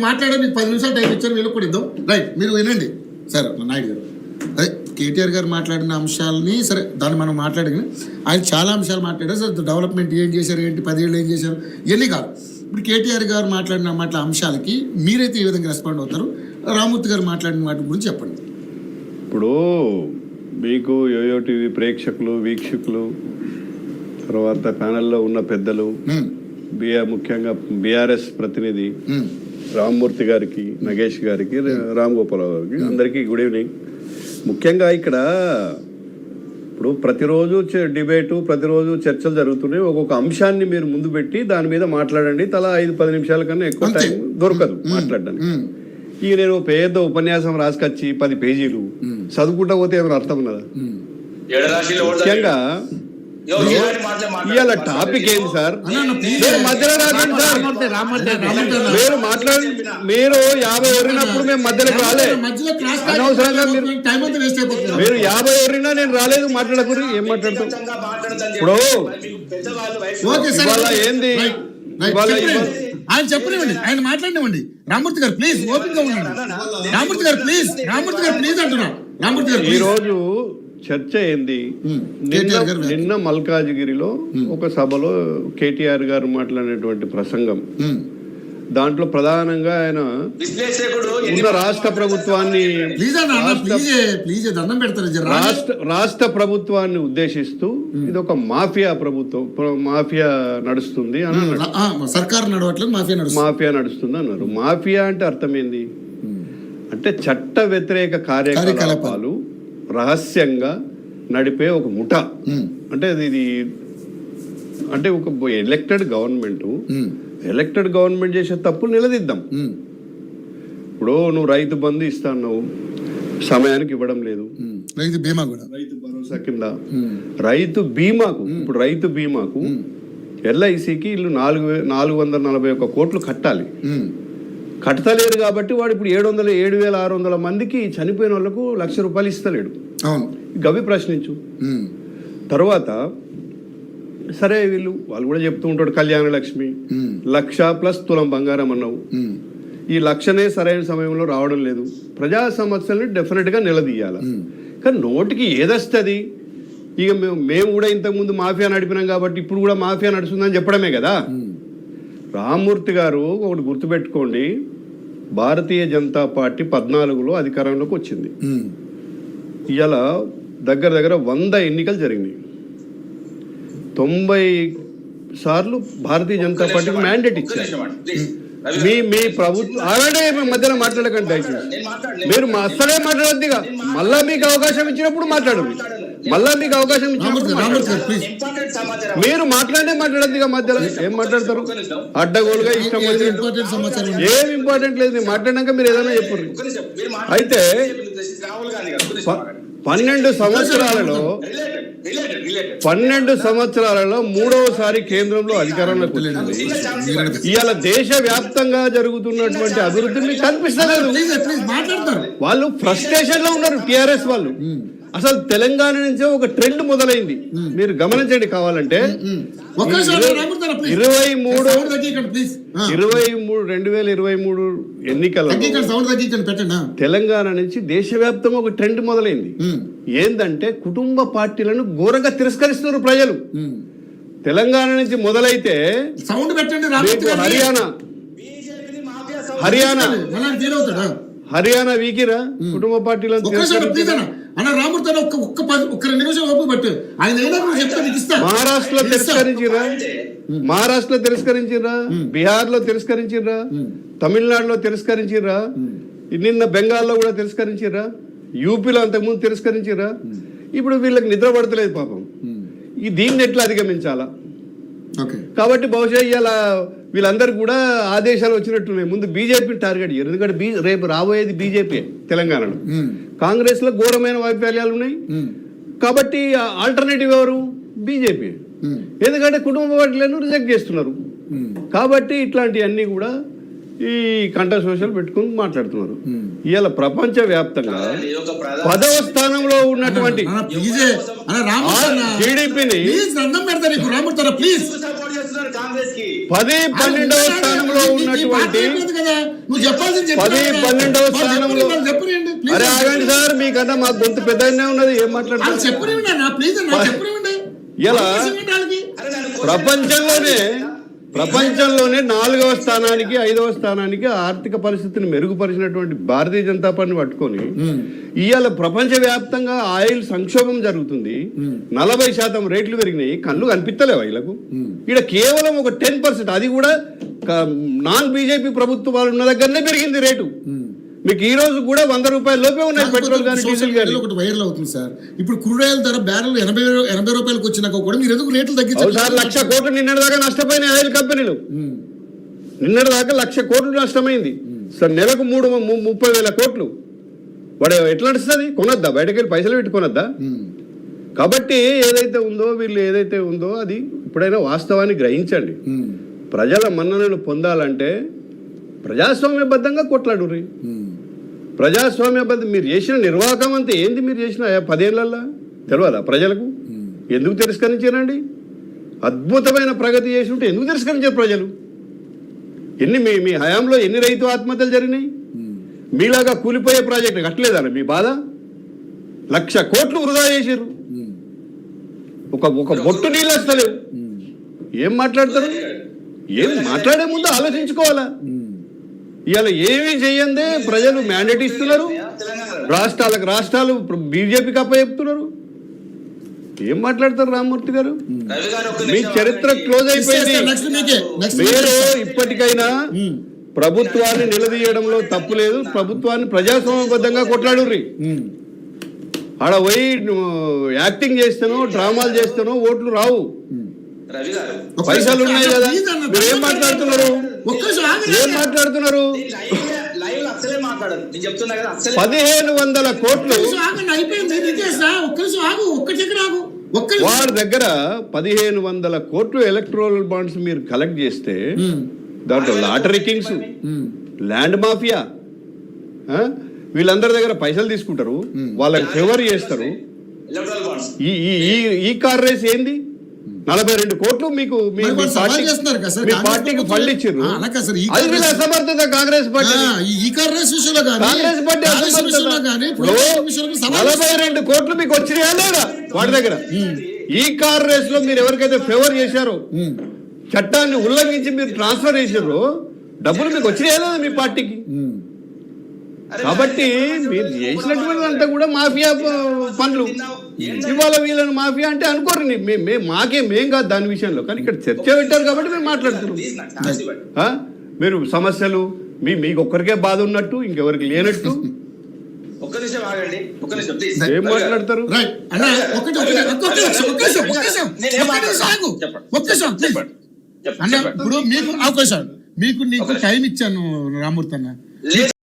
మాట్లాడే మీకు 10 నిమిషాలు టైం ఇచ్చారు, వీళ్ళు కూడా ఇద్దాం. రైట్, మీరు వినండి సార్. నాయుడు గారు అదే కేటీఆర్ గారు మాట్లాడిన అంశాలని సరే దాన్ని మనం మాట్లాడిన ఆయన చాలా అంశాలు మాట్లాడారు సార్. డెవలప్మెంట్ ఏం చేశారు, ఏంటి 10 ఏళ్ళు ఏం చేశారు, ఇవన్నీ కాదు. ఇప్పుడు కేటీఆర్ గారు మాట్లాడిన అంశాలకి మీరైతే ఏ విధంగా రెస్పాండ్ అవుతారు? రామ్మూర్తి గారు మాట్లాడిన వాటి గురించి చెప్పండి. ఇప్పుడు మీకు యోయో టీవీ ప్రేక్షకులు, వీక్షకులు, తర్వాత ప్యానెల్లో ఉన్న పెద్దలు, ముఖ్యంగా బీఆర్ఎస్ ప్రతినిధి రామ్మూర్తి గారికి, నగేష్ గారికి, రామ్ గోపాల్ గారికి అందరికీ గుడ్ ఈవినింగ్. ముఖ్యంగా ఇక్కడ ఇప్పుడు ప్రతిరోజు డిబేటు, ప్రతిరోజు చర్చలు జరుగుతున్నాయి. ఒక్కొక్క అంశాన్ని మీరు ముందు పెట్టి దాని మీద మాట్లాడండి. తలా 5-10 నిమిషాల కన్నా ఎక్కువ టైం దొరకదు మాట్లాడడానికి. ఇక నేను పెద్ద ఉపన్యాసం రాసుకొచ్చి 10 పేజీలు చదువుకుంటా పోతే ఏమైనా అర్థం ఉన్నదా? ముఖ్యంగా ఇవాళ టాపిక్ ఏంటి సార్? మధ్యలో రాకండి సార్. మీరు మాట్లాడి మీరు 50 ఎవరినప్పుడు మేము మధ్యలోకి రాలే. అనవసరంగా మీరు 50 ఎవరినా నేను రాలేదు మాట్లాడకూడదు. ఏం మాట్లాడతాం ఇప్పుడు? ఇవాళ ఏంది? ఆయన చెప్పనివ్వండి, ఆయన మాట్లాడినివ్వండి. రామ్మూర్తి గారు ప్లీజ్ ఓపిక ఉండండి. రామ్మూర్తి గారు ప్లీజ్ అంటున్నా. రామ్మూర్తి గారు ఈ రోజు చర్చ ఏంది? నిన్న మల్కాజ్గిరిలో ఒక సభలో కేటీఆర్ గారు మాట్లాడినటువంటి ప్రసంగం, దాంట్లో ప్రధానంగా ఆయన ఉన్న రాష్ట్ర ప్రభుత్వాన్ని రాష్ట్ర ప్రభుత్వాన్ని ఉద్దేశిస్తూ ఇది ఒక మాఫియా ప్రభుత్వం, మాఫియా నడుస్తుంది అని అన్నాడు. సర్కారు నడవట్లేదు, మాఫియా నడుస్తుంది అన్నారు. మాఫియా అంటే అర్థం ఏంది? అంటే చట్ట వ్యతిరేక కార్యకలాపాలు రహస్యంగా నడిపే ఒక ముఠా. అంటే ఇది అంటే ఒక ఎలక్టెడ్ గవర్నమెంట్ చేసే తప్పులు నిలదీద్దాం. ఇప్పుడు నువ్వు రైతు బంధు ఇస్తావు, సమయానికి ఇవ్వడం లేదు. రైతు బీమా కూడా, రైతు భరోసా కింద రైతు బీమాకు ఎల్ఐసికి వీళ్ళు 441 కోట్లు కట్టాలి. కట్టలేరు కాబట్టి వాడు ఇప్పుడు 7,600 మందికి చనిపోయిన వాళ్ళకు ₹1,00,000 ఇస్తలేడు. గవి ప్రశ్నించు. తర్వాత సరే వాళ్ళు కూడా చెప్తూ ఉంటాడు, కళ్యాణ లక్ష్మి 1,00,000+ తులం బంగారం అన్నావు. ఈ 1,00,000నే సరైన సమయంలో రావడం లేదు. ప్రజా సమస్యలను డెఫినెట్ గా నిలదీయాలి. కానీ నోటికి ఏదొస్తుంది? ఇక మేము కూడా ఇంతకుముందు మాఫియా నడిపినాం కాబట్టి ఇప్పుడు కూడా మాఫియా నడుస్తుందని చెప్పడమే కదా. రామ్మూర్తి గారు ఒకటి గుర్తుపెట్టుకోండి, భారతీయ జనతా పార్టీ 14లో అధికారంలోకి వచ్చింది. ఇవాళ దగ్గర 100 ఎన్నికలు జరిగినాయి. 90 సార్లు భారతీయ జనతా పార్టీకి మ్యాండేట్ ఇచ్చారు. మీ ప్రభుత్వం మధ్యలో మాట్లాడకండి. మీరు అసలే మాట్లాడద్దిగా. మళ్ళా మీకు అవకాశం ఇచ్చినప్పుడు మాట్లాడండి. మీరు మాట్లాడద్దిగా. మధ్యలో ఏం మాట్లాడతారు? అడ్డగోలుగా ఇష్టం ఏం ఇంపార్టెంట్ లేదు. నేను మాట్లాడినాక మీరు ఏదైనా చెప్పండి. అయితే 12 సంవత్సరాలలో 3వసారి కేంద్రంలో అధికారంలోకి వచ్చింది. ఇవాళ దేశ వ్యాప్తంగా జరుగుతున్నటువంటి అభివృద్ధిని కనిపిస్తలేదు. వాళ్ళు ఫ్రస్ట్రేషన్ లో ఉన్నారు. టిఆర్ఎస్ వాళ్ళు అసలు తెలంగాణ నుంచే ఒక ట్రెండ్ మొదలైంది. మీరు గమనించండి. కావాలంటే 2023 ఎన్నికల్లో తెలంగాణ నుంచి దేశవ్యాప్తంగా ఒక ట్రెండ్ మొదలైంది. ఏందంటే కుటుంబ పార్టీలను ఘోరంగా తిరస్కరిస్తున్నారు ప్రజలు. తెలంగాణ నుంచి మొదలైతే హర్యానా వీకిరా కుటుంబ పార్టీలను మహారాష్ట్రలో తిరస్కరించిర్రా, బీహార్లో తిరస్కరించిర్రా, తమిళనాడులో తిరస్కరించిర్రా, నిన్న బెంగాల్లో కూడా తిరస్కరించిర్రా, యూపీలో అంతకుముందు తిరస్కరించిర్రా. ఇప్పుడు వీళ్ళకి నిద్ర పడతలేదు పాపం. దీన్ని ఎట్లా అధిగమించాలా? కాబట్టి బహుశా ఇవాళ వీళ్ళందరూ కూడా ఆదేశాలు వచ్చినట్టున్నాయి. ముందు బీజేపీని టార్గెట్ చేయరు. ఎందుకంటే రేపు రాబోయేది బీజేపీ తెలంగాణలో. కాంగ్రెస్ లో ఘోరమైన వైఫల్యాలు ఉన్నాయి కాబట్టి ఆల్టర్నేటివ్ ఎవరు? బీజేపీ. ఎందుకంటే కుటుంబ పార్టీలను రిజెక్ట్ చేస్తున్నారు. కాబట్టి ఇట్లాంటివన్నీ కూడా ఈ కంట సోషల్ పెట్టుకుని మాట్లాడుతున్నారు. ఇవాళ ప్రపంచ వ్యాప్తంగా 10వ స్థానంలో ఉన్నటువంటి జీడిపిని 10-12వ స్థానంలో ఉన్నటువంటి నువ్వు చెప్పాల్సింది 10-12వ స్థానంలో అరే ఆగండి సార్, మీకన్నా మా గొంతు పెద్దగానే ఉన్నది, ఏం మాట్లాడతారు ఇలా ప్రపంచంలోనే 4వ స్థానానికి 5వ స్థానానికి ఆర్థిక పరిస్థితిని మెరుగుపరిచినటువంటి భారతీయ జనతా పార్టీని పట్టుకొని ఇవాళ ప్రపంచ వ్యాప్తంగా ఆయిల్ సంక్షోభం జరుగుతుంది, 40% రేట్లు పెరిగినాయి, కళ్ళు కనిపిస్తలేవు వీళ్ళకు. ఇక్కడ కేవలం ఒక 10%, అది కూడా నాన్ బీజేపీ ప్రభుత్వాలు ఉన్న దగ్గరనే పెరిగింది రేటు. మీకు ఈ రోజు కూడా 100 రూపాయల లోపే ఉన్నాయి పెట్రోల్ కానీ డీజిల్ కానీ. ఒకటి వైరల్ అవుతుంది సార్, ఇప్పుడు క్రూడ్ ఆయిల్ ధర బ్యారెల్ 80 రూపాయలకు వచ్చినాక కూడా మీరు ఎందుకు రేట్లు తగ్గించారు సార్? 1,00,000 కోట్లు నిన్నటి దాకా నష్టపోయినాయి ఆయిల్ కంపెనీలు, నిన్నటి దాకా 1,00,000 కోట్లు నష్టమైంది సార్. నెలకు 30,000 కోట్లు వాడు ఎట్లా నడుస్తుంది? కొనొద్దా? బయటకు వెళ్ళి పైసలు పెట్టి కొనొద్దా? కాబట్టి ఏదైతే ఉందో వీళ్ళు ఏదైతే ఉందో అది ఇప్పుడైనా వాస్తవాన్ని గ్రహించండి. ప్రజల మన్ననలు పొందాలంటే ప్రజాస్వామ్యబద్ధంగా కొట్లాడుర్రి. ప్రజాస్వామ్యబద్ధం మీరు చేసిన నిర్వాహకం అంతా ఏంది? మీరు చేసిన 10 ఏళ్ళల్లో తెలియదా ప్రజలకు? ఎందుకు తిరస్కరించారండి? అద్భుతమైన ప్రగతి చేసి ఉంటే ఎందుకు తిరస్కరించారు ప్రజలు? మీ హయాంలో ఎన్ని రైతు ఆత్మహత్యలు జరిగినాయి? మీలాగా కూలిపోయే ప్రాజెక్టు కట్టలేదన్న మీ బాధ? 1,00,000 కోట్లు వృధా చేశారు, ఒక బొట్టు నీళ్ళు వస్తలేవు. ఏం మాట్లాడతారు? ఏం మాట్లాడే ముందు ఆలోచించుకోవాలా. ఇవాళ ఏమీ చెయ్యందే ప్రజలు మ్యాండేట్ ఇస్తున్నారు, రాష్ట్రాలు బీజేపీకి అప్పచెప్తున్నారు. ఏం మాట్లాడతారు రామ్మూర్తి గారు? మీ చరిత్ర క్లోజ్ అయిపోయింది. మీరు ఇప్పటికైనా ప్రభుత్వాన్ని నిలదీయడంలో తప్పు లేదు, ప్రభుత్వాన్ని ప్రజాస్వామ్యబద్ధంగా కొట్లాడుర్రి. ఆడ పోయి యాక్టింగ్ చేస్తానో డ్రామాలు చేస్తానో ఓట్లు రావు, పైసలు ఉన్నాయి కదా. మీరు ఏం మాట్లాడుతున్నారు? 1,500 కోట్లు వారి దగ్గర 1,500 కోట్లు ఎలక్ట్రల్ బాండ్స్ మీరు కలెక్ట్ చేస్తే దాంట్లో లాటరీ కింగ్స్, ల్యాండ్ మాఫియా వీళ్ళందరి దగ్గర పైసలు తీసుకుంటారు, వాళ్ళకి ఫేవర్ చేస్తారు. ఈ కార్ రేస్ ఏంది? 42 కోట్లు మీకు మీ పార్టీకి ఫండ్ ఇచ్చారు. అది వీళ్ళ అసమర్థత. కాంగ్రెస్ పార్టీ 42 కోట్లు మీకు వచ్చినాయా లేదా వాడి దగ్గర? ఈ కార్ రేస్ లో మీరు ఎవరికైతే ఫేవర్ చేశారో, చట్టాన్ని ఉల్లంఘించి మీరు ట్రాన్స్ఫర్ చేశారో, డబ్బులు మీకు వచ్చినాయా లేదా మీ పార్టీకి? కాబట్టి మీరు చేసినటువంటి అంతా కూడా మాఫియా పనులు. ఇవాళ వీళ్ళని మాఫియా అంటే అనుకోరు, మేం కాదు దాని విషయంలో. కానీ ఇక్కడ చర్చ పెట్టారు కాబట్టి మేము మాట్లాడుతున్నాం. మీరు సమస్యలు మీకు ఒక్కరికే బాధ ఉన్నట్టు ఇంకెవరికి లేనట్టు ఏం మాట్లాడతారు? ఇప్పుడు మీకు అవకాశం, నీకు టైం ఇచ్చాను రామ్మూర్తి అన్న.